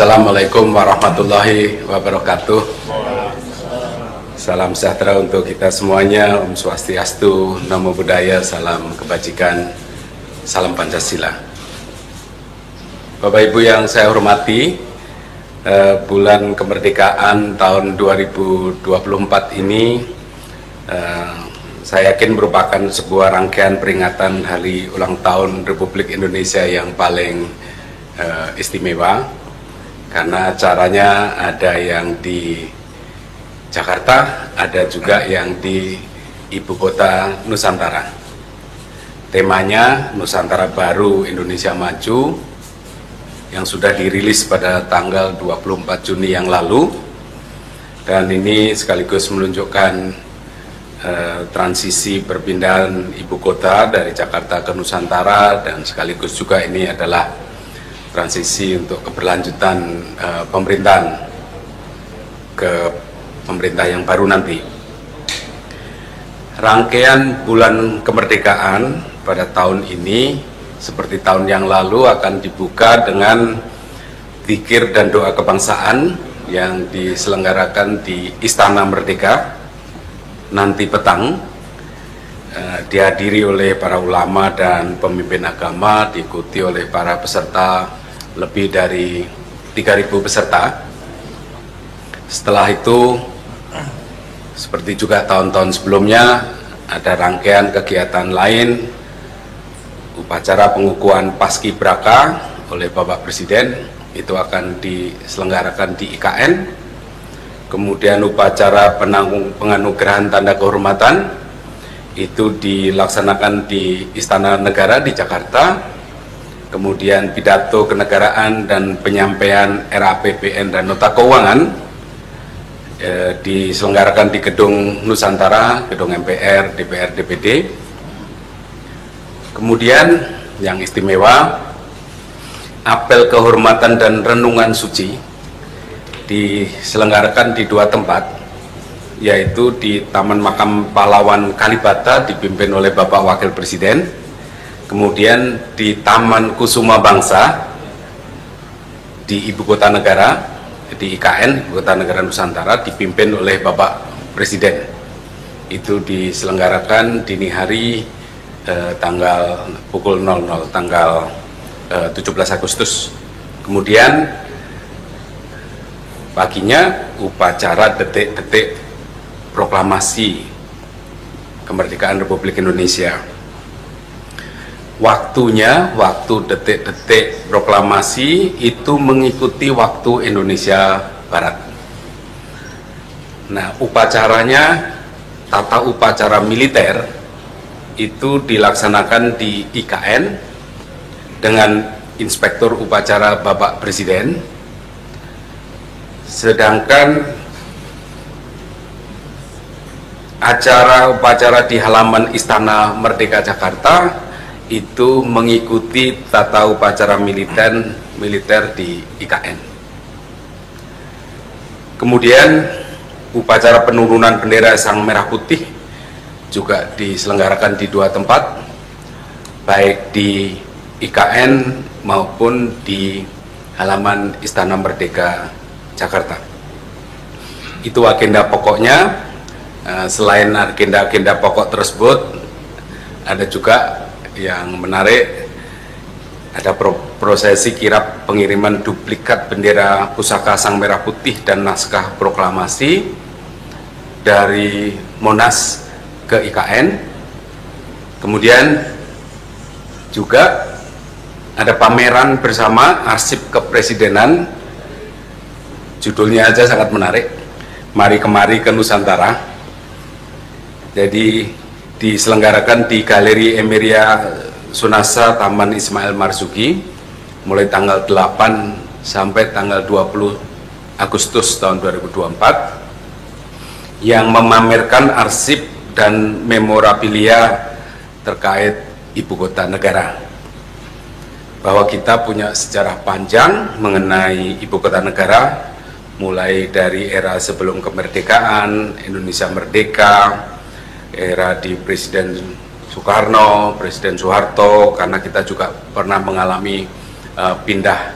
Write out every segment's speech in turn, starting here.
Assalamualaikum warahmatullahi wabarakatuh. Salam sejahtera untuk kita semuanya. Om Swastiastu, Namo Buddhaya, salam kebajikan, salam Pancasila. Bapak Ibu yang saya hormati, bulan kemerdekaan tahun 2024 ini saya yakin merupakan sebuah rangkaian peringatan hari ulang tahun Republik Indonesia yang paling istimewa. Karena acaranya ada yang di Jakarta, ada juga yang di Ibu Kota Nusantara. Temanya Nusantara Baru Indonesia Maju yang sudah dirilis pada tanggal 24 Juni yang lalu. Dan ini sekaligus menunjukkan transisi perpindahan ibu kota dari Jakarta ke Nusantara, dan sekaligus juga ini adalah transisi untuk keberlanjutan pemerintahan ke pemerintah yang baru nanti. Rangkaian bulan kemerdekaan pada tahun ini seperti tahun yang lalu akan dibuka dengan zikir dan doa kebangsaan yang diselenggarakan di Istana Merdeka nanti petang, dihadiri oleh para ulama dan pemimpin agama, diikuti oleh para peserta lebih dari 3.000 peserta. Setelah itu, seperti juga tahun-tahun sebelumnya, ada rangkaian kegiatan lain, upacara pengukuhan Paskibraka oleh Bapak Presiden, itu akan diselenggarakan di IKN. Kemudian upacara penganugerahan tanda kehormatan itu dilaksanakan di Istana Negara di Jakarta. Kemudian pidato kenegaraan dan penyampaian RAPBN dan nota keuangan diselenggarakan di Gedung Nusantara, Gedung MPR, DPR, DPD. Kemudian yang istimewa, apel kehormatan dan renungan suci diselenggarakan di dua tempat, yaitu di Taman Makam Pahlawan Kalibata dipimpin oleh Bapak Wakil Presiden. Kemudian di Taman Kusuma Bangsa di Ibu Kota Negara, di IKN, Ibu Kota Negara Nusantara, dipimpin oleh Bapak Presiden. Itu diselenggarakan dini hari tanggal pukul 00, tanggal 17 Agustus. Kemudian paginya upacara detik-detik proklamasi kemerdekaan Republik Indonesia. Waktunya, waktu detik-detik proklamasi itu mengikuti waktu Indonesia Barat. Nah, upacaranya, tata upacara militer itu dilaksanakan di IKN dengan Inspektur Upacara Bapak Presiden. Sedangkan acara upacara di halaman Istana Merdeka Jakarta itu mengikuti tata upacara militer di IKN. Kemudian upacara penurunan bendera Sang Merah Putih juga diselenggarakan di dua tempat, baik di IKN maupun di halaman Istana Merdeka Jakarta. Itu agenda pokoknya. Selain agenda-agenda pokok tersebut, ada juga yang menarik, ada prosesi kirap pengiriman duplikat bendera pusaka Sang Merah Putih dan naskah proklamasi dari Monas ke IKN. Kemudian juga ada pameran bersama arsip kepresidenan, judulnya aja sangat menarik, Mari Kemari ke Nusantara. Jadi diselenggarakan di Galeri Emilia Sunasa Taman Ismail Marzuki mulai tanggal 8 sampai tanggal 20 Agustus tahun 2024, yang memamerkan arsip dan memorabilia terkait ibu kota negara. Bahwa kita punya sejarah panjang mengenai ibu kota negara, mulai dari era sebelum kemerdekaan, Indonesia merdeka, era di Presiden Soekarno, Presiden Soeharto, karena kita juga pernah mengalami pindah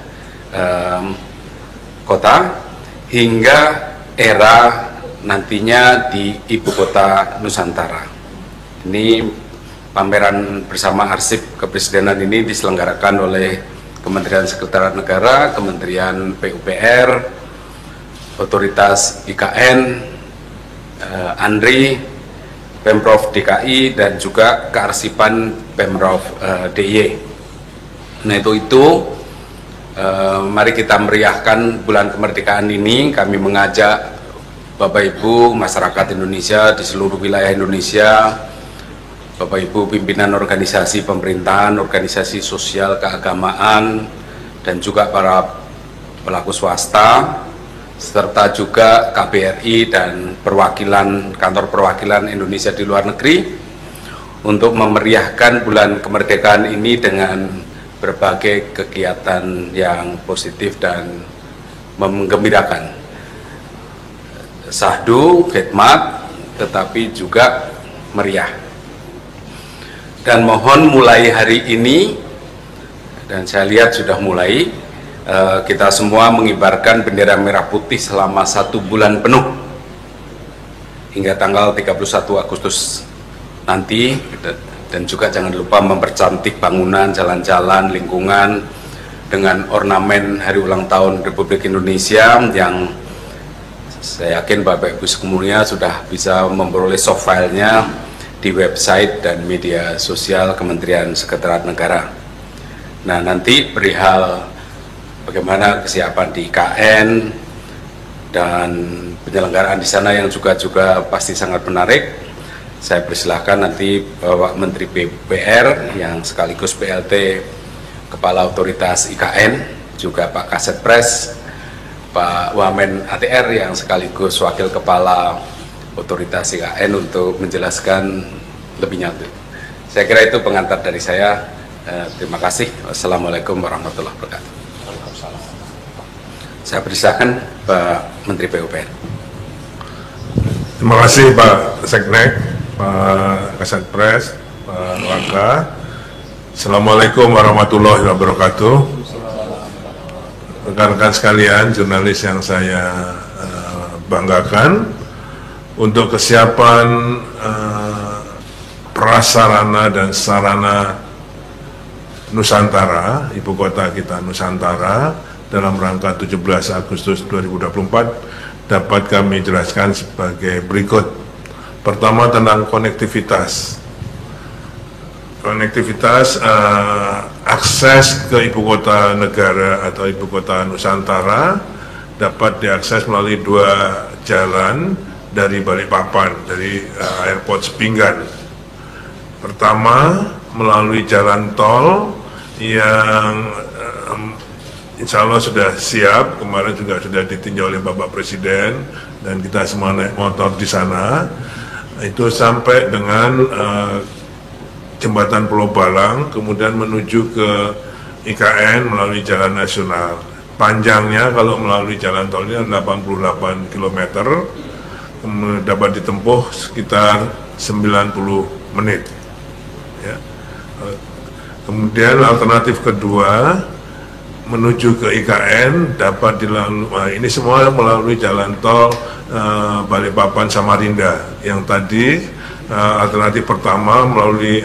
kota hingga era nantinya di ibu kota Nusantara. Ini pameran bersama arsip kepresidenan ini diselenggarakan oleh Kementerian Sekretariat Negara, Kementerian PUPR, Otoritas IKN, ANDRI, Pemprov DKI, dan juga kearsipan Pemprov DIY. Nah itu mari kita meriahkan bulan kemerdekaan ini. Kami mengajak Bapak Ibu masyarakat Indonesia di seluruh wilayah Indonesia, Bapak Ibu pimpinan organisasi pemerintahan, organisasi sosial keagamaan, dan juga para pelaku swasta, serta juga KBRI dan kantor perwakilan Indonesia di luar negeri untuk memeriahkan bulan kemerdekaan ini dengan berbagai kegiatan yang positif dan menggembirakan. Sahdu, khidmat, tetapi juga meriah. Dan mohon mulai hari ini, dan saya lihat sudah mulai, kita semua mengibarkan bendera merah putih selama 1 bulan penuh hingga tanggal 31 Agustus nanti. Dan juga jangan lupa mempercantik bangunan, jalan-jalan, lingkungan dengan ornamen Hari Ulang Tahun Republik Indonesia yang saya yakin Bapak Ibu semuanya sudah bisa memperoleh soft filenya di website dan media sosial Kementerian Sekretariat Negara. Nah, nanti perihal bagaimana kesiapan di IKN dan penyelenggaraan di sana yang juga pasti sangat menarik. Saya persilahkan nanti Bapak Menteri PUPR yang sekaligus PLT Kepala Otoritas IKN, juga Pak Kasetpres, Pak Wamen ATR yang sekaligus Wakil Kepala Otoritas IKN untuk menjelaskan lebih lanjut. Saya kira itu pengantar dari saya. Terima kasih. Wassalamualaikum warahmatullahi wabarakatuh. Saya persilahkan Pak Menteri PUPR. Terima kasih Pak Seknek, Pak Kasetpres, Pak Waka. Assalamualaikum warahmatullahi wabarakatuh. Rekan-rekan sekalian, jurnalis yang saya banggakan, untuk kesiapan prasarana dan sarana Nusantara, ibu kota kita Nusantara, dalam rangka 17 Agustus 2024 dapat kami jelaskan sebagai berikut. Pertama, tentang konektivitas. Akses ke ibu kota negara atau ibu kota Nusantara dapat diakses melalui 2 jalan dari Balikpapan, dari Airport Sepinggan. Pertama, melalui jalan tol yang insya Allah sudah siap, kemarin juga sudah ditinjau oleh Bapak Presiden dan kita semua naik motor di sana, itu sampai dengan Jembatan Pulau Balang, kemudian menuju ke IKN melalui jalan nasional. Panjangnya kalau melalui jalan tol ini 88 km, dapat ditempuh sekitar 90 menit. Ya. Kemudian alternatif kedua, menuju ke IKN dapat dilalui, ini semua melalui jalan tol Balikpapan Samarinda, yang tadi alternatif pertama melalui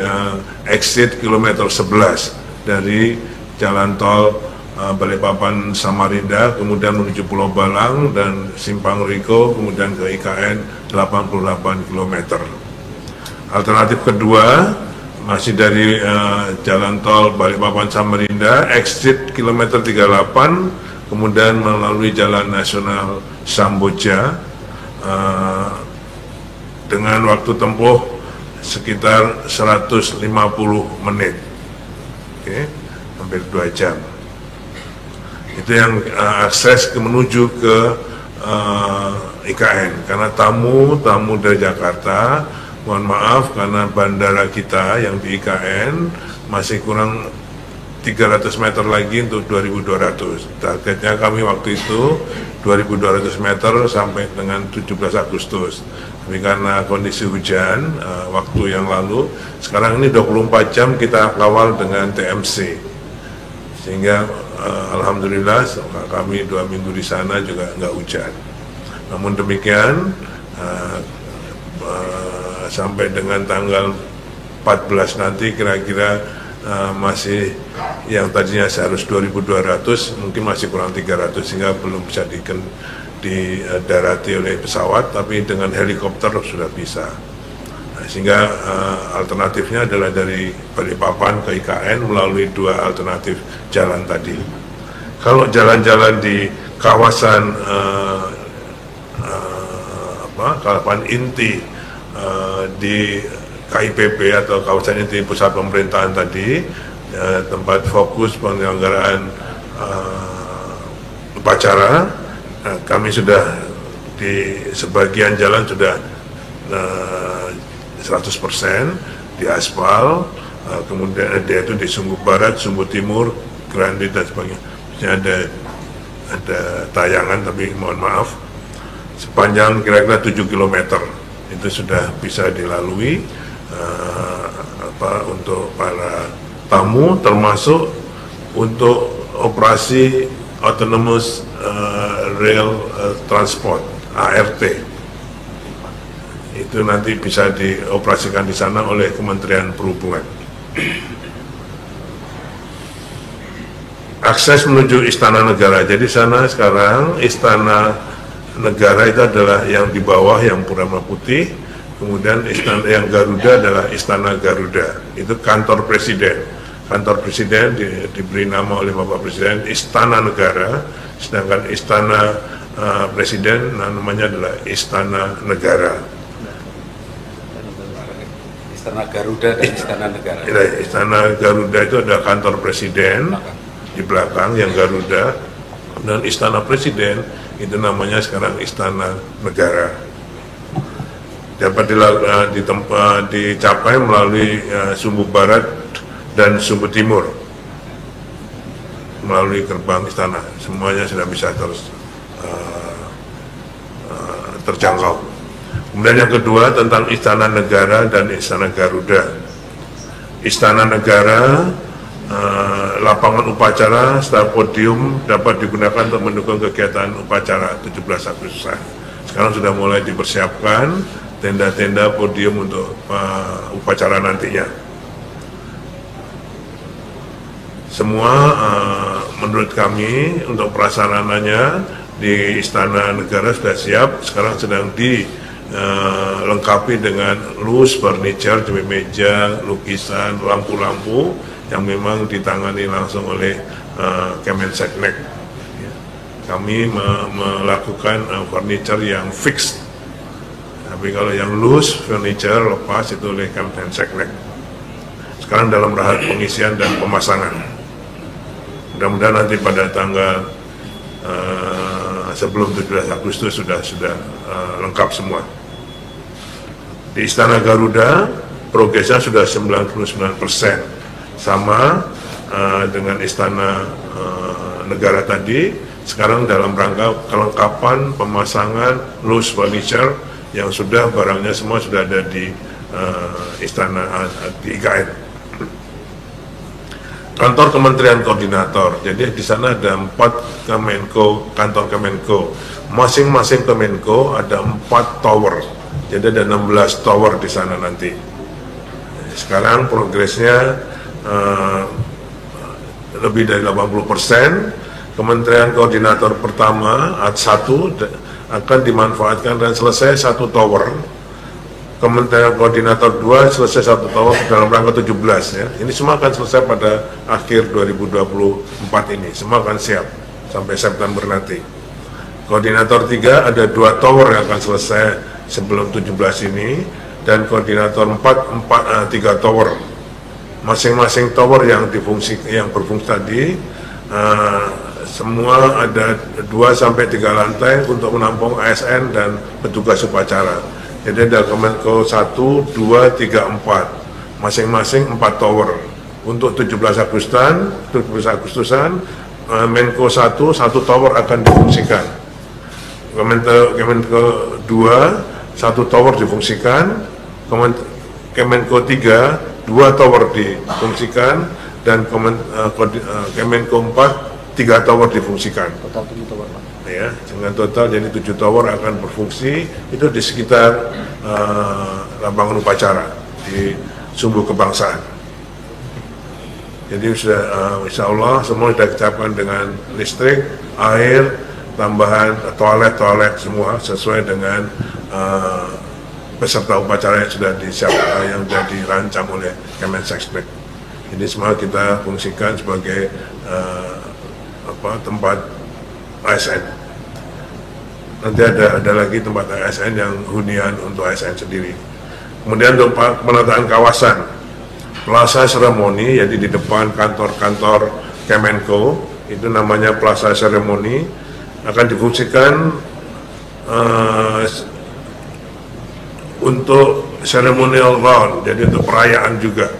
exit kilometer 11 dari jalan tol Balikpapan Samarinda, kemudian menuju Pulau Balang dan Simpang Riko, kemudian ke IKN 88 km. Alternatif kedua masih dari jalan tol Balikpapan Samarinda, exit kilometer 38, kemudian melalui jalan nasional Samboja, dengan waktu tempuh sekitar 150 menit. Oke, hampir 2 jam. Itu yang akses menuju ke IKN. Karena tamu dari Jakarta, mohon maaf karena bandara kita yang di IKN masih kurang 300 meter lagi untuk 2200. Targetnya kami waktu itu 2200 meter sampai dengan 17 Agustus. Tapi karena kondisi hujan waktu yang lalu, sekarang ini 24 jam kita kawal dengan TMC, sehingga alhamdulillah kami 2 minggu di sana juga nggak hujan. Namun demikian sampai dengan tanggal 14 nanti kira-kira masih yang tadinya seharus 2.200 mungkin masih kurang 300 sehingga belum bisa didarati oleh pesawat, tapi dengan helikopter sudah bisa. Sehingga alternatifnya adalah dari Balikpapan ke IKN melalui 2 alternatif jalan tadi. Kalau jalan-jalan di kawasan kawasan inti di KIPP atau kawasan inti pusat pemerintahan tadi, tempat fokus penyelenggaraan upacara, kami sudah di sebagian jalan sudah 100% di aspal, kemudian yaitu di Sumbu Barat, Sumbu Timur, Grandi dan sebagainya. Ada tayangan, tapi mohon maaf, sepanjang kira-kira 7 km itu sudah bisa dilalui untuk para tamu, termasuk untuk operasi autonomous rail transport ART. Itu nanti bisa dioperasikan di sana oleh Kementerian Perhubungan. Akses menuju Istana Negara. Jadi sana sekarang Istana Negara itu adalah yang di bawah, yang Purnama Putih. Kemudian istana yang Garuda adalah Istana Garuda. Itu kantor Presiden. Kantor Presiden diberi nama oleh Bapak Presiden Istana Negara. Sedangkan Istana Presiden namanya adalah Istana Negara. Istana Garuda dan Istana Negara. Istana Garuda itu ada kantor Presiden di belakang yang Garuda, dan Istana Presiden itu namanya sekarang Istana Negara. Dapat dicapai melalui Sumbu Barat dan Sumbu Timur, melalui gerbang istana. Semuanya sudah bisa terjangkau. Kemudian yang kedua tentang Istana Negara dan Istana Garuda. Istana Negara, lapangan upacara serta podium dapat digunakan untuk mendukung kegiatan upacara 17 Agustusan. Sekarang sudah mulai dipersiapkan tenda-tenda podium untuk upacara nantinya. Semua menurut kami untuk prasarananya di Istana Negara sudah siap. Sekarang sedang dilengkapi dengan loose furniture, meja, lukisan, lampu-lampu yang memang ditangani langsung oleh Kemenseknek. Kami melakukan furniture yang fixed, tapi kalau yang loose furniture lepas itu oleh Kemenseknek. Sekarang dalam tahap pengisian dan pemasangan. Mudah-mudahan nanti pada tanggal sebelum 17 Agustus sudah lengkap semua. Di Istana Garuda progresnya sudah 99%, sama dengan Istana Negara tadi. Sekarang dalam rangka kelengkapan pemasangan loose furniture yang sudah barangnya semua sudah ada di Istana di IKN. Kantor Kementerian Koordinator, jadi di sana ada 4 Kemenko, kantor Kemenko. Masing-masing Kemenko ada 4 tower, jadi ada 16 tower di sana nanti. Sekarang progresnya lebih dari 80%. Kementerian Koordinator pertama, 1, akan dimanfaatkan dan selesai 1 tower. Kementerian Koordinator 2 selesai 1 tower dalam rangka 17 ya. Ini semua akan selesai pada akhir 2024 ini. Semua akan siap sampai September nanti. Koordinator 3 ada 2 tower yang akan selesai sebelum 17 ini, dan koordinator 4 3 tower. Masing-masing tower yang berfungsi tadi semua ada 2 sampai 3 lantai untuk menampung ASN dan petugas upacara. Jadi ada Kemenko 1, 2, 3, 4, masing-masing 4 tower. Untuk 17 Agustusan, Menko 1 tower akan difungsikan. Kemenko 2, 1 tower difungsikan. Kemenko 3, 2 tower difungsikan. Dan Kemenko 4, 3 tower difungsikan. Total 7 tower, Pak. Ya, dengan total jadi 7 tower akan berfungsi itu di sekitar lapangan upacara di Sumbu Kebangsaan. Jadi sudah insya Allah semua sudah dicapkan dengan listrik, air, tambahan toilet semua sesuai dengan peserta upacara yang sudah disiapkan, yang sudah dirancang oleh Kemensesnek. Jadi semua kita fungsikan sebagai tempat ASN. Nanti ada lagi tempat ASN yang hunian untuk ASN sendiri. Kemudian untuk penataan kawasan, Plaza Seremoni, jadi di depan kantor-kantor Kemenko, itu namanya Plaza Seremoni, akan difungsikan untuk ceremonial round, jadi untuk perayaan juga.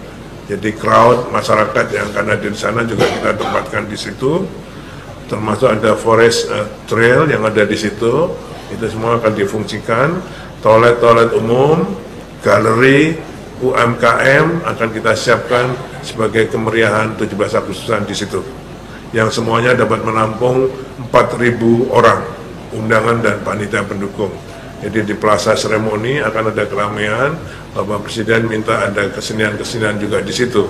Jadi crowd masyarakat yang akan hadir di sana juga kita tempatkan di situ. Termasuk ada forest trail yang ada di situ, itu semua akan difungsikan. Toilet umum, galeri, UMKM akan kita siapkan sebagai kemeriahan 17 Agustusan di situ, yang semuanya dapat menampung 4.000 orang undangan dan panitia pendukung. Jadi di Plaza Seremoni akan ada keramaian. Bapak Presiden minta ada kesenian-kesenian juga di situ,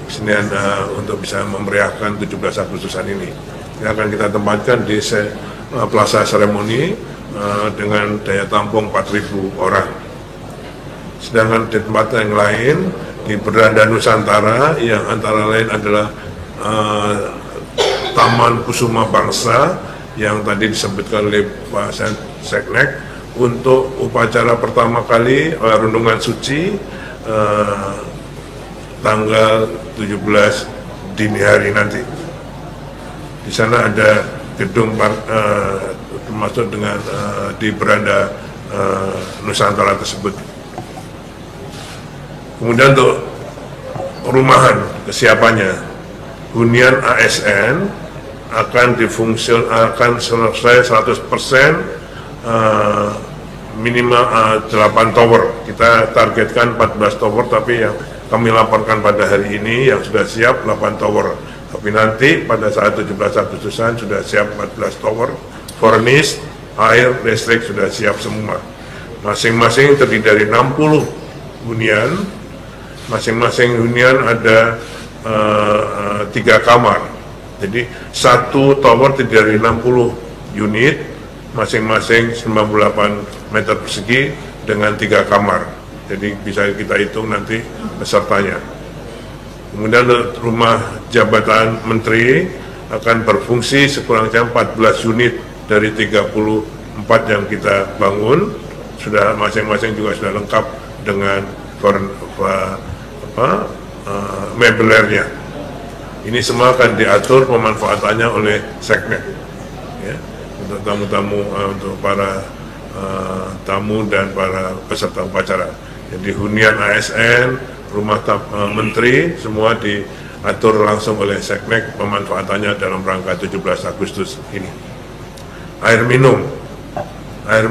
kesenian untuk bisa memeriahkan 17 Agustusan ini. Yang akan kita tempatkan di Plaza Seremoni dengan daya tampung 4.000 orang. Sedangkan di tempat yang lain di Beranda Nusantara yang antara lain adalah Taman Kusuma Bangsa yang tadi disebutkan oleh Pak Seknek, untuk upacara pertama kali Rundungan Suci tanggal 17 dini hari nanti. Di sana ada gedung termasuk dengan di Beranda Nusantara tersebut. Kemudian untuk rumahan kesiapannya, hunian ASN akan selesai 100%, minimal 8 tower. Kita targetkan 14 tower, tapi yang kami laporkan pada hari ini yang sudah siap 8 tower. Tapi nanti pada saat 17 Agustusan sudah siap 14 tower, furnace, air, listrik sudah siap semua. Masing-masing terdiri dari 60 hunian, masing-masing hunian ada 3 kamar. Jadi satu tower terdiri dari 60 unit, masing-masing 98 meter persegi dengan 3 kamar. Jadi bisa kita hitung nanti pesertanya. Kemudian rumah jabatan menteri akan berfungsi sekurang-kurangnya 14 unit dari 34 yang kita bangun. Sudah masing-masing juga sudah lengkap dengan mebelernya. Ini semua akan diatur pemanfaatannya oleh Seknek. Ya. Untuk tamu-tamu, untuk para tamu dan para peserta upacara. Jadi hunian ASN, rumah menteri, semua diatur langsung oleh Seknek pemanfaatannya dalam rangka 17 Agustus ini. Air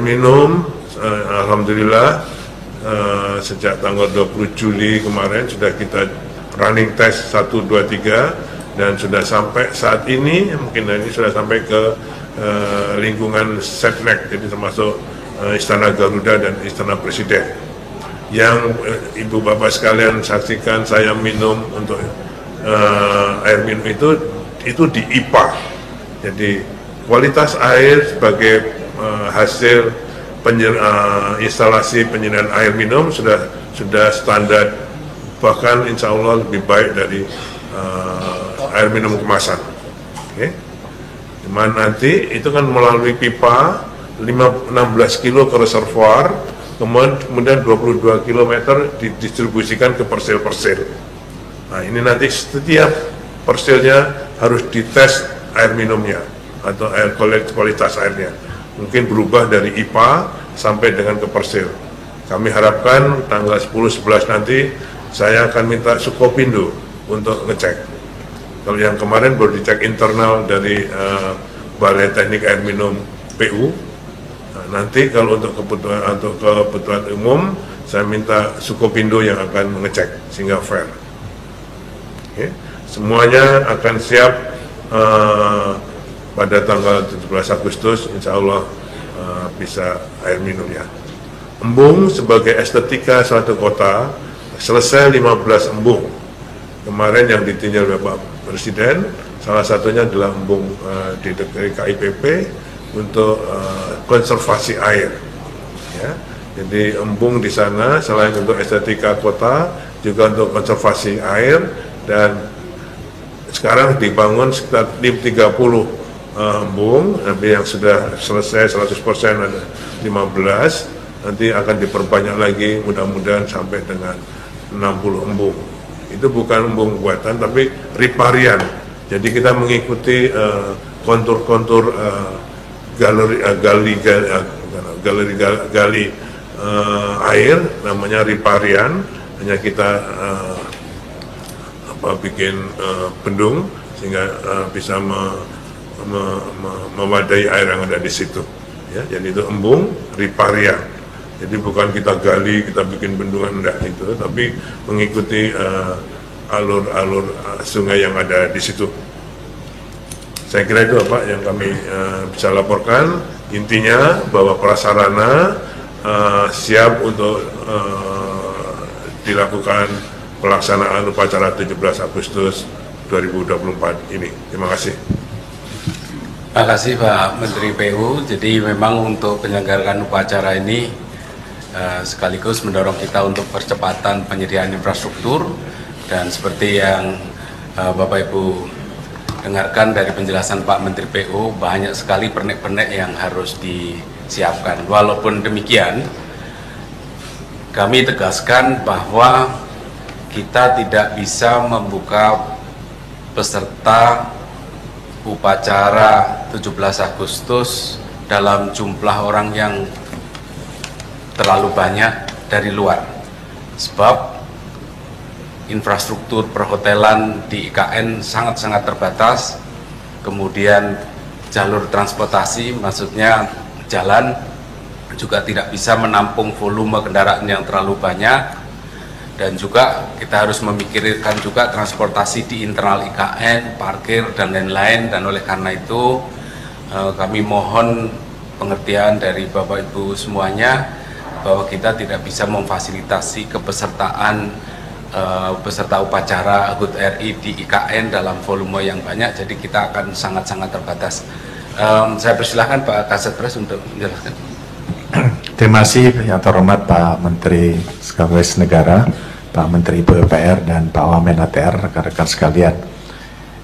minum, alhamdulillah sejak tanggal 20 Juli kemarin sudah kita running test 1, 2, 3 dan sudah sampai saat ini, mungkin ini sudah sampai ke lingkungan Seknek, jadi termasuk Istana Garuda dan Istana Presiden. Yang ibu bapak sekalian saksikan saya minum untuk air minum itu di IPA. Jadi kualitas air sebagai hasil instalasi penyediaan air minum sudah standar, bahkan insya Allah lebih baik dari air minum kemasan. Okay. Dimana nanti itu kan melalui pipa 16 kilo ke reservoir, kemudian 22 km didistribusikan ke persil-persil. Nah ini nanti setiap persilnya harus dites air minumnya atau air kualitas airnya. Mungkin berubah dari IPA sampai dengan ke persil. Kami harapkan tanggal 10-11 nanti saya akan minta Sukopindo untuk ngecek. Kalau yang kemarin baru dicek internal dari Balai Teknik Air Minum PU. Nah, nanti kalau untuk kebutuhan umum saya minta Sukopindo yang akan mengecek sehingga fair. Okay. Semuanya akan siap pada tanggal 17 Agustus insya Allah bisa air minum ya. Embung sebagai estetika suatu kota, selesai 15 embung. Kemarin yang ditinjau oleh Pak Presiden, salah satunya adalah embung di KIPP untuk konservasi air. Ya. Jadi embung di sana selain untuk estetika kota, juga untuk konservasi air, dan sekarang dibangun sekitar 30 embung, tapi yang sudah selesai 100% ada 15, nanti akan diperbanyak lagi mudah-mudahan sampai dengan 60 embung. Itu bukan embung buatan tapi riparian. Jadi kita mengikuti kontur-kontur gali air, namanya riparian. Hanya kita bikin bendung sehingga bisa memadai air yang ada di situ. Ya, jadi itu embung riparian. Jadi bukan kita gali, kita bikin bendungan, enggak itu, tapi mengikuti alur-alur sungai yang ada di situ. Saya kira itu Pak yang kami bisa laporkan. Intinya bahwa prasarana siap untuk dilakukan pelaksanaan upacara 17 Agustus 2024 ini. Terima kasih. Terima kasih Pak Menteri PU. Jadi memang untuk penyelenggaraan upacara ini sekaligus mendorong kita untuk percepatan penyediaan infrastruktur, dan seperti yang Bapak Ibu dengarkan dari penjelasan Pak Menteri PU, banyak sekali pernek-pernek yang harus disiapkan. Walaupun demikian, kami tegaskan bahwa kita tidak bisa membuka peserta upacara 17 Agustus dalam jumlah orang yang terlalu banyak dari luar, sebab infrastruktur perhotelan di IKN sangat-sangat terbatas, kemudian jalur transportasi, maksudnya jalan, juga tidak bisa menampung volume kendaraan yang terlalu banyak, dan juga kita harus memikirkan juga transportasi di internal IKN, parkir, dan lain-lain. Dan oleh karena itu kami mohon pengertian dari Bapak Ibu semuanya bahwa kita tidak bisa memfasilitasi kepesertaan peserta upacara HUT RI di IKN dalam volume yang banyak, jadi kita akan sangat-sangat terbatas. Saya persilahkan Pak Kasatpres untuk menjelaskan. Terima kasih yang terhormat Pak Menteri Sekretaris Negara, Pak Menteri PUPR, dan Pak Wamen ATR, rekan-rekan sekalian.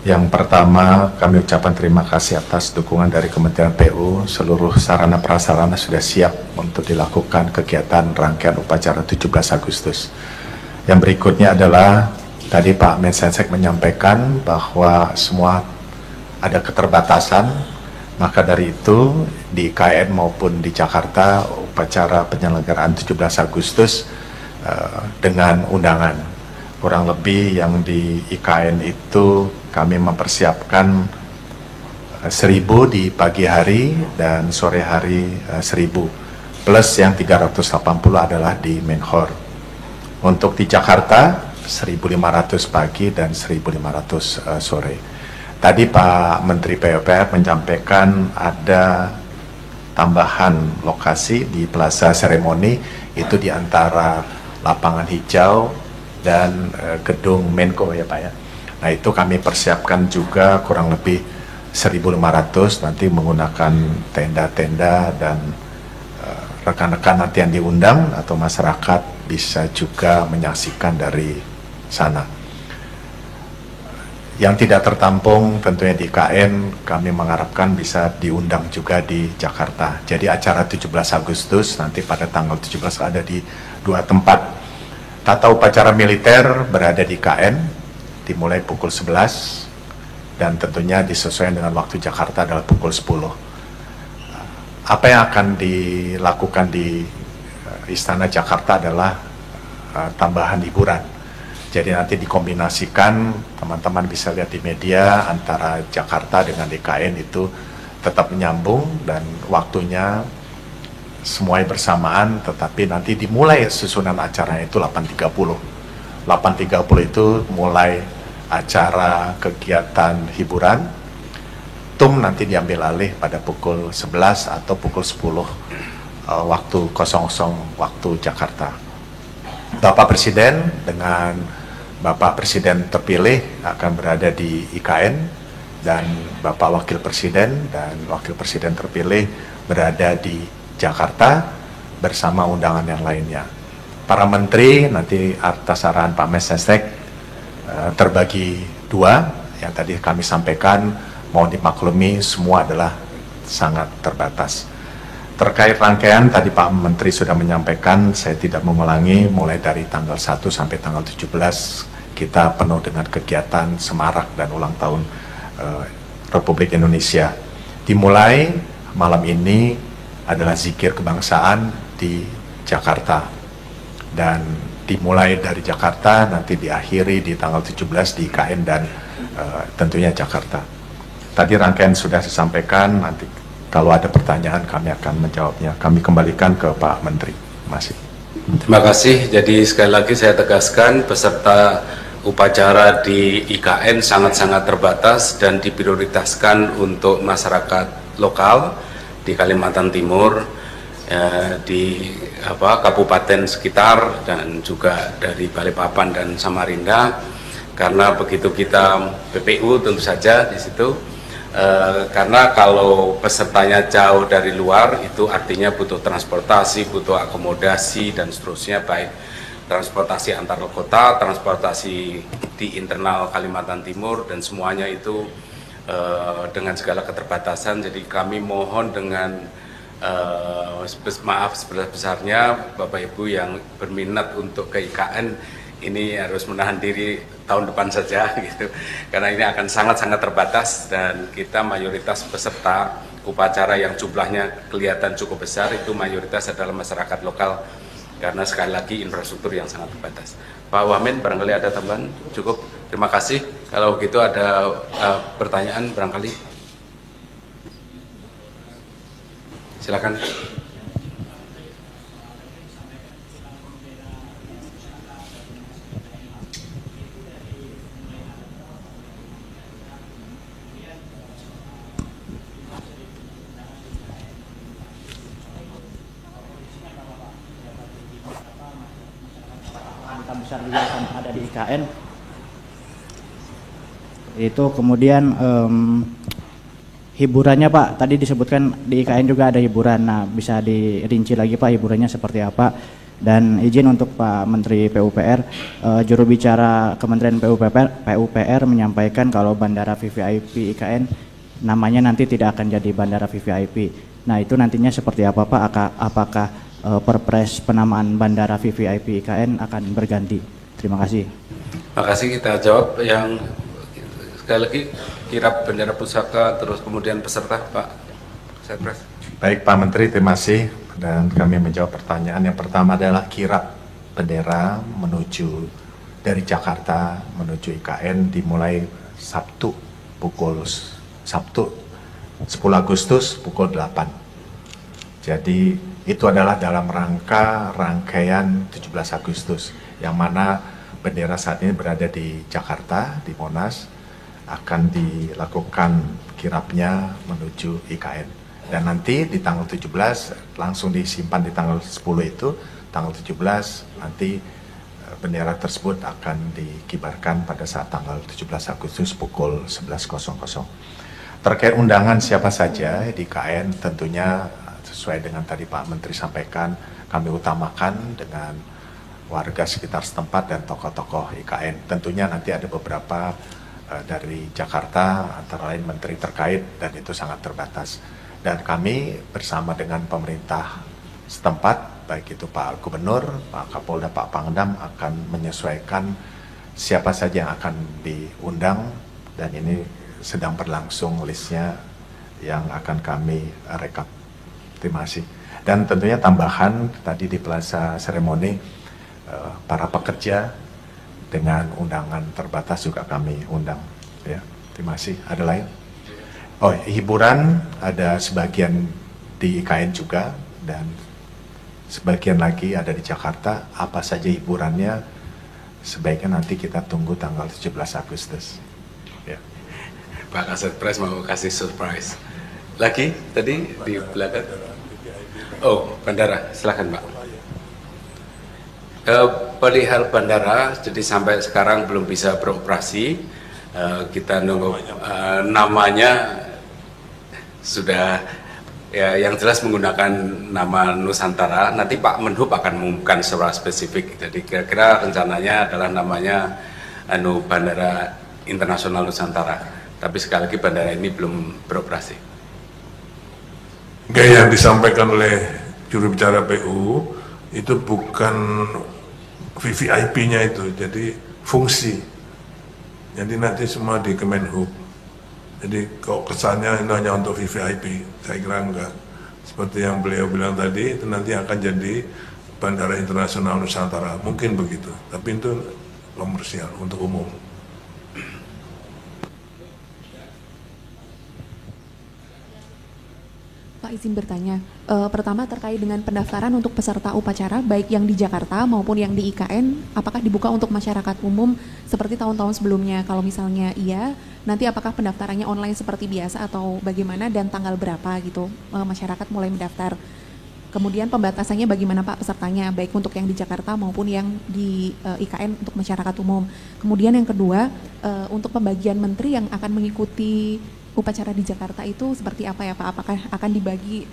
Yang pertama, kami ucapkan terima kasih atas dukungan dari Kementerian PU. Seluruh sarana prasarana sudah siap untuk dilakukan kegiatan rangkaian upacara 17 Agustus. Yang berikutnya adalah, tadi Pak Mensesnek menyampaikan bahwa semua ada keterbatasan, maka dari itu di IKN maupun di Jakarta upacara penyelenggaraan 17 Agustus dengan undangan. Kurang lebih yang di IKN itu kami mempersiapkan 1.000 di pagi hari dan sore hari 1.000, plus yang 380 adalah di Menhor. Untuk di Jakarta 1.500 pagi dan 1.500 sore. Tadi Pak Menteri PUPR menyampaikan ada tambahan lokasi di Plaza Seremoni, itu di antara lapangan hijau dan gedung Menko ya Pak ya. Nah itu kami persiapkan juga kurang lebih 1.500 nanti menggunakan tenda-tenda, dan rekan-rekan nanti yang diundang atau masyarakat bisa juga menyaksikan dari sana. Yang tidak tertampung tentunya di IKN, kami mengharapkan bisa diundang juga di Jakarta. Jadi acara 17 Agustus nanti pada tanggal 17 ada di 2 tempat. Tata upacara militer berada di IKN, dimulai pukul 11, dan tentunya disesuaikan dengan waktu Jakarta adalah pukul 10. Apa yang akan dilakukan di Istana Jakarta adalah tambahan hiburan. Jadi nanti dikombinasikan, teman-teman bisa lihat di media, antara Jakarta dengan IKN itu tetap menyambung, dan waktunya semuanya bersamaan, tetapi nanti dimulai susunan acaranya itu 8.30. 8.30 itu mulai acara kegiatan hiburan, TUM nanti diambil alih pada pukul 11 atau pukul 10 waktu 00 waktu Jakarta. Bapak Presiden dengan Bapak Presiden terpilih akan berada di IKN dan Bapak Wakil Presiden dan Wakil Presiden terpilih berada di Jakarta bersama undangan yang lainnya. Para menteri nanti atas arahan Pak Mensesnek terbagi dua, yang tadi kami sampaikan, mohon dimaklumi semua adalah sangat terbatas. Terkait rangkaian, tadi Pak Menteri sudah menyampaikan, saya tidak mengulangi, mulai dari tanggal 1 sampai tanggal 17, kita penuh dengan kegiatan semarak dan ulang tahun Republik Indonesia. Dimulai malam ini adalah zikir kebangsaan di Jakarta. Dan dimulai dari Jakarta, nanti diakhiri di tanggal 17 di IKN dan tentunya Jakarta. Tadi rangkaian sudah saya sampaikan, nanti kalau ada pertanyaan kami akan menjawabnya. Kami kembalikan ke Pak Menteri. Terima kasih. Jadi sekali lagi saya tegaskan, peserta upacara di IKN sangat-sangat terbatas dan diprioritaskan untuk masyarakat lokal di Kalimantan Timur, di kabupaten sekitar dan juga dari Balikpapan dan Samarinda. Karena begitu kita PPU tentu saja di situ. Karena kalau pesertanya jauh dari luar, itu artinya butuh transportasi, butuh akomodasi dan seterusnya, baik transportasi antar kota, transportasi di internal Kalimantan Timur, dan semuanya itu dengan segala keterbatasan. Jadi kami mohon dengan maaf sebesar-besarnya Bapak Ibu yang berminat untuk ke IKN ini harus menahan diri tahun depan saja gitu, karena ini akan sangat-sangat terbatas dan kita mayoritas peserta upacara yang jumlahnya kelihatan cukup besar itu mayoritas adalah masyarakat lokal karena sekali lagi infrastruktur yang sangat terbatas. Pak Wamen, barangkali ada tambahan? Cukup, terima kasih. Kalau begitu ada pertanyaan barangkali, silakan. Besar juga akan ada di IKN. Itu kemudian hiburannya Pak, tadi disebutkan di IKN juga ada hiburan. Nah, bisa dirinci lagi Pak hiburannya seperti apa? Dan izin untuk Pak Menteri PUPR, juru bicara Kementerian PUPR menyampaikan kalau bandara VVIP IKN namanya nanti tidak akan jadi bandara VVIP. Nah, itu nantinya seperti apa Pak? Apakah Perpres penamaan bandara VVIP IKN akan berganti? Terima kasih. Terima kasih, kita jawab yang sekali lagi kirap bendera pusaka terus kemudian peserta Pak Setpres. Baik Pak Menteri, terima kasih dan kami menjawab pertanyaan. Yang pertama adalah kirap bendera menuju dari Jakarta menuju IKN dimulai Sabtu 10 Agustus pukul 8. Jadi itu adalah dalam rangka rangkaian 17 Agustus, yang mana bendera saat ini berada di Jakarta, di Monas, akan dilakukan kirapnya menuju IKN. Dan nanti di tanggal 17 langsung disimpan di tanggal 10 itu, tanggal 17 nanti bendera tersebut akan dikibarkan pada saat tanggal 17 Agustus pukul 11.00. Terkait undangan siapa saja di IKN, tentunya sesuai dengan tadi Pak Menteri sampaikan, kami utamakan dengan warga sekitar setempat dan tokoh-tokoh IKN. Tentunya nanti ada beberapa dari Jakarta, antara lain menteri terkait, dan itu sangat terbatas. Dan kami bersama dengan pemerintah setempat, baik itu Pak Gubernur, Pak Kapolda, Pak Pangdam, akan menyesuaikan siapa saja yang akan diundang, dan ini sedang berlangsung listnya yang akan kami rekap. Terima kasih. Dan tentunya tambahan tadi di Plaza Seremoni, para pekerja dengan undangan terbatas juga kami undang. Ya, terima kasih. Ada lain? Oh, hiburan ada sebagian di IKN juga dan sebagian lagi ada di Jakarta. Apa saja hiburannya? Sebaiknya nanti kita tunggu tanggal 17 Agustus. Ya. Pak Kasetpres mau kasih surprise. Lagi tadi di belakang. Oh, bandara, silakan Pak. Perihal bandara, jadi sampai sekarang belum bisa beroperasi. Kita nunggu namanya sudah ya, yang jelas menggunakan nama Nusantara. Nanti Pak Menhub akan mengumumkan secara spesifik. Jadi kira-kira rencananya adalah namanya Bandara Internasional Nusantara. Tapi sekali lagi bandara ini belum beroperasi. Kayak yang disampaikan oleh juru bicara PU itu bukan VVIP-nya itu, jadi fungsi. Jadi nanti semua di Kemenhub. Jadi kok kesannya ini hanya untuk VVIP, saya kira enggak. Seperti yang beliau bilang tadi, itu nanti akan jadi Bandara Internasional Nusantara, mungkin begitu. Tapi itu komersial untuk umum. Pak, izin bertanya. Pertama terkait dengan pendaftaran untuk peserta upacara baik yang di Jakarta maupun yang di IKN, apakah dibuka untuk masyarakat umum seperti tahun-tahun sebelumnya? Kalau misalnya iya, nanti apakah pendaftarannya online seperti biasa atau bagaimana dan tanggal berapa gitu masyarakat mulai mendaftar? Kemudian pembatasannya bagaimana Pak pesertanya baik untuk yang di Jakarta maupun yang di IKN untuk masyarakat umum? Kemudian yang kedua, untuk pembagian menteri yang akan mengikuti upacara di Jakarta itu seperti apa ya Pak? Apakah akan dibagi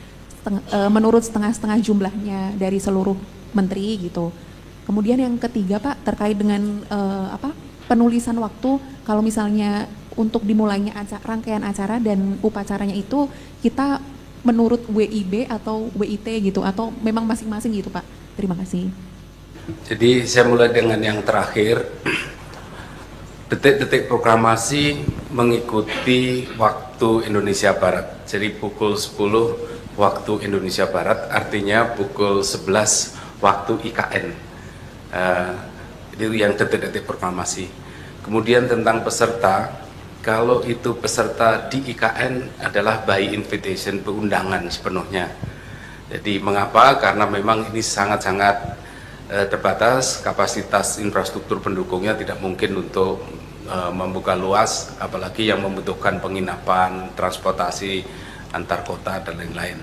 menurut setengah-setengah jumlahnya dari seluruh menteri gitu? Kemudian yang ketiga Pak, terkait dengan penulisan waktu, kalau misalnya untuk dimulainya rangkaian acara dan upacaranya itu kita menurut WIB atau WIT gitu, atau memang masing-masing gitu Pak? Terima kasih. Jadi saya mulai dengan yang terakhir. Detik-detik proklamasi mengikuti waktu Indonesia Barat. Jadi pukul 10 waktu Indonesia Barat, artinya pukul 11 waktu IKN. Itu yang detik-detik proklamasi. Kemudian tentang peserta, kalau itu peserta di IKN adalah by invitation, undangan sepenuhnya. Jadi mengapa? Karena memang ini sangat-sangat terbatas, kapasitas infrastruktur pendukungnya tidak mungkin untuk membuka luas, apalagi yang membutuhkan penginapan, transportasi antar kota dan lain-lain.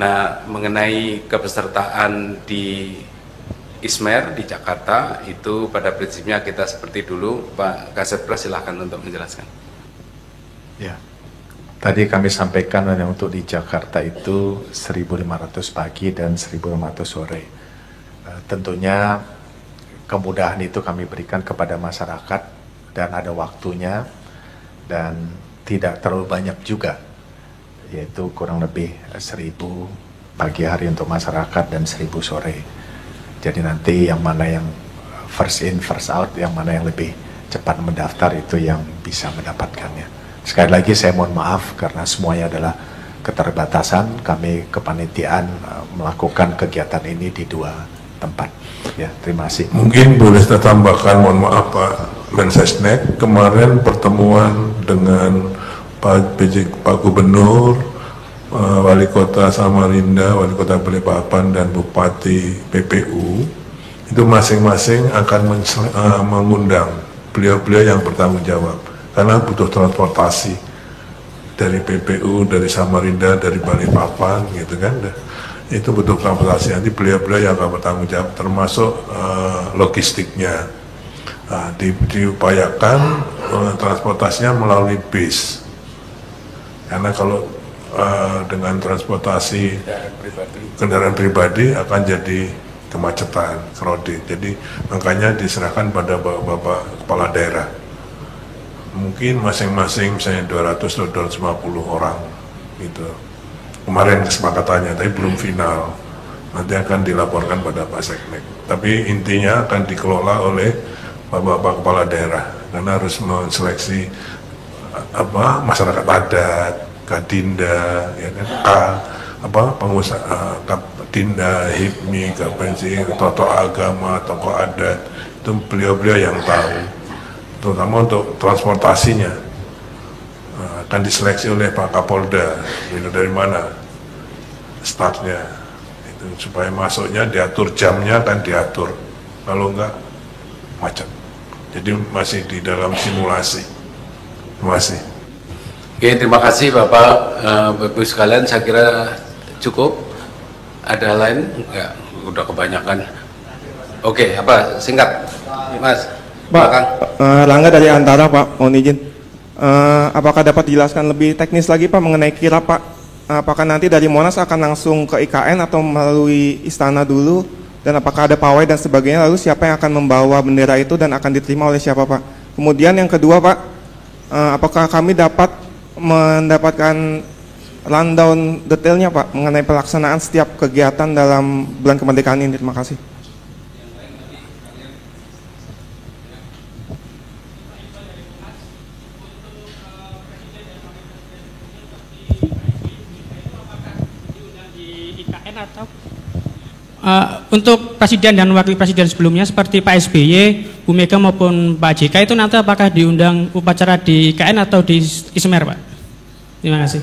Nah, mengenai kepesertaan di ISMER di Jakarta, itu pada prinsipnya kita seperti dulu. Pak Kasetpres silahkan untuk menjelaskan. Ya, tadi kami sampaikan untuk di Jakarta itu 1.500 pagi dan 1.500 sore. Tentunya kemudahan itu kami berikan kepada masyarakat dan ada waktunya dan tidak terlalu banyak juga, yaitu kurang lebih 1.000 pagi hari untuk masyarakat dan 1.000 sore. Jadi nanti yang mana yang first in first out, yang mana yang lebih cepat mendaftar itu yang bisa mendapatkannya. Sekali lagi saya mohon maaf karena semuanya adalah keterbatasan. Kami kepanitiaan melakukan kegiatan ini di 2 tempat. Ya, terima kasih. Mungkin boleh saya tambahkan, mohon maaf Pak Mensesnek, kemarin pertemuan dengan Pak Gubernur, Wali Kota Samarinda, Wali Kota Balikpapan, dan Bupati PPU, itu masing-masing akan mengundang beliau-beliau yang bertanggung jawab, karena butuh transportasi dari PPU, dari Samarinda, dari Balikpapan, gitu kan. Itu butuh transportasi, nanti beliau-beliau yang akan bertanggung jawab, termasuk logistiknya. Nah, diupayakan transportasinya melalui bis, karena kalau dengan transportasi kendaraan pribadi akan jadi kemacetan, crowded. Jadi makanya diserahkan pada bapak kepala daerah. Mungkin masing-masing misalnya 200 atau 250 orang gitu. Kemarin kesepakatannya, tapi belum final. Nanti akan dilaporkan pada Pak Seknek. Tapi intinya akan dikelola oleh bapak-bapak kepala daerah, karena harus menseleksi masyarakat adat, Kadinda, ya kan, pengusaha, Dinda, HIPMI, KPNC, tokoh agama, tokoh adat, itu beliau-beliau yang tahu, terutama untuk transportasinya. Akan diseleksi oleh Pak Kapolda, itu dari mana startnya, itu supaya masuknya diatur, jamnya kan diatur, kalau enggak macet. Jadi masih di dalam simulasi. Terima kasih. Oke, terima kasih Bapak, Ibu sekalian. Saya kira cukup. Ada lain? Enggak, udah kebanyakan. Oke, apa singkat, Mas? Pak, Belakang. Rangga dari Antara, Pak, mohon izin. Apakah dapat dijelaskan lebih teknis lagi, Pak, mengenai kirap, Pak? Apakah nanti dari Monas akan langsung ke IKN atau melalui istana dulu? Dan apakah ada pawai dan sebagainya? Lalu siapa yang akan membawa bendera itu dan akan diterima oleh siapa, Pak? Kemudian yang kedua, Pak, apakah kami dapat mendapatkan rundown detailnya, Pak, mengenai pelaksanaan setiap kegiatan dalam bulan kemerdekaan ini? Terima kasih. Atau untuk presiden dan wakil presiden sebelumnya seperti Pak SBY, Bu Mega maupun Pak JK itu nanti apakah diundang upacara di IKN atau di Ismer, Pak? Terima kasih.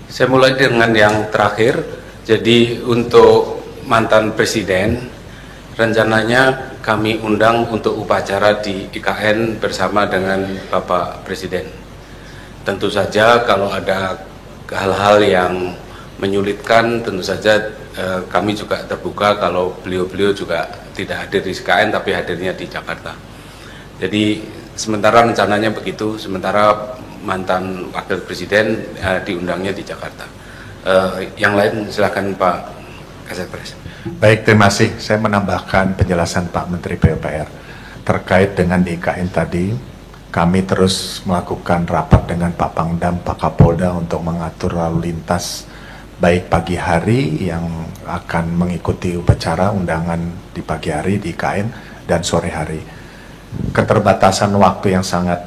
Saya mulai dengan yang terakhir. Jadi untuk mantan presiden, rencananya kami undang untuk upacara di IKN bersama dengan Bapak Presiden. Tentu saja kalau ada hal-hal yang menyulitkan, tentu saja kami juga terbuka kalau beliau-beliau juga tidak hadir di IKN tapi hadirnya di Jakarta. Jadi sementara rencananya begitu, sementara mantan wakil presiden diundangnya di Jakarta. Yang lain silakan Pak Kasatpres. Baik, terima kasih. Saya menambahkan penjelasan Pak Menteri PUPR terkait dengan di IKN tadi. Kami terus melakukan rapat dengan Pak Pangdam, Pak Kapolda untuk mengatur lalu lintas baik pagi hari yang akan mengikuti upacara undangan di pagi hari di IKN dan sore hari. Keterbatasan waktu yang sangat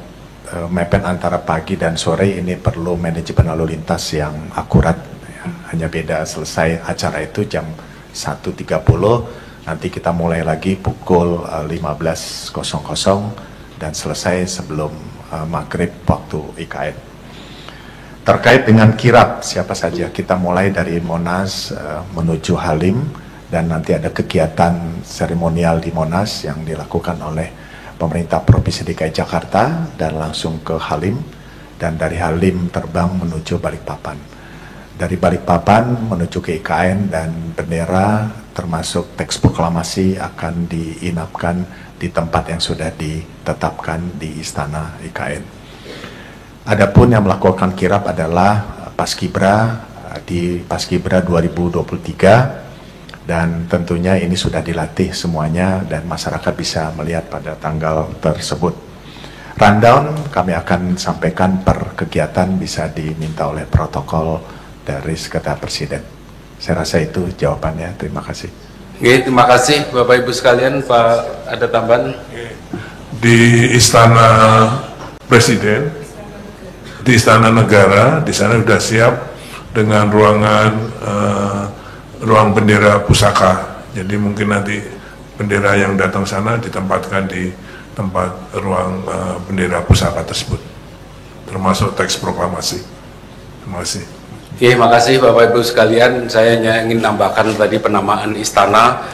mepet antara pagi dan sore ini perlu manajemen lalu lintas yang akurat. Hanya beda selesai acara itu jam 1.30, nanti kita mulai lagi pukul 15.00 dan selesai sebelum maghrib waktu IKN. Terkait dengan kirap, siapa saja, kita mulai dari Monas menuju Halim, dan nanti ada kegiatan seremonial di Monas yang dilakukan oleh pemerintah Provinsi DKI Jakarta dan langsung ke Halim, dan dari Halim terbang menuju Balikpapan. Dari Balikpapan menuju ke IKN, dan bendera termasuk teks proklamasi akan diinapkan di tempat yang sudah ditetapkan di Istana IKN. Adapun yang melakukan kirap adalah Paskibra di Paskibra 2023, dan tentunya ini sudah dilatih semuanya dan masyarakat bisa melihat pada tanggal tersebut. Rundown kami akan sampaikan per kegiatan, bisa diminta oleh protokol dari Sekretariat Presiden. Saya rasa itu jawabannya. Terima kasih. Oke, terima kasih Bapak Ibu sekalian. Pak, ada tambahan? Di Istana Presiden, di Istana Negara, di sana sudah siap dengan ruang bendera pusaka. Jadi mungkin nanti bendera yang datang sana ditempatkan di tempat ruang bendera pusaka tersebut, termasuk teks proklamasi. Terima kasih. Oke, makasih Bapak Ibu sekalian. Saya hanya ingin tambahkan tadi penamaan istana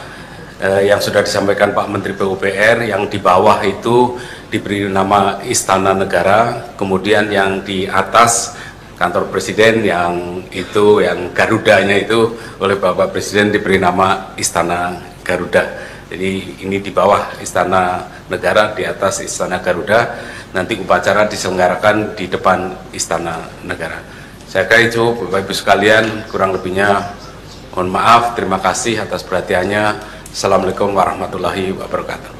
yang sudah disampaikan Pak Menteri PUPR. Yang di bawah itu diberi nama Istana Negara, kemudian yang di atas kantor Presiden yang itu, yang Garudanya itu oleh Bapak Presiden diberi nama Istana Garuda. Jadi ini di bawah Istana Negara, di atas Istana Garuda. Nanti upacara diselenggarakan di depan Istana Negara. Saya kira itu Bapak Ibu sekalian, kurang lebihnya mohon maaf. Terima kasih atas perhatiannya. Assalamualaikum warahmatullahi wabarakatuh.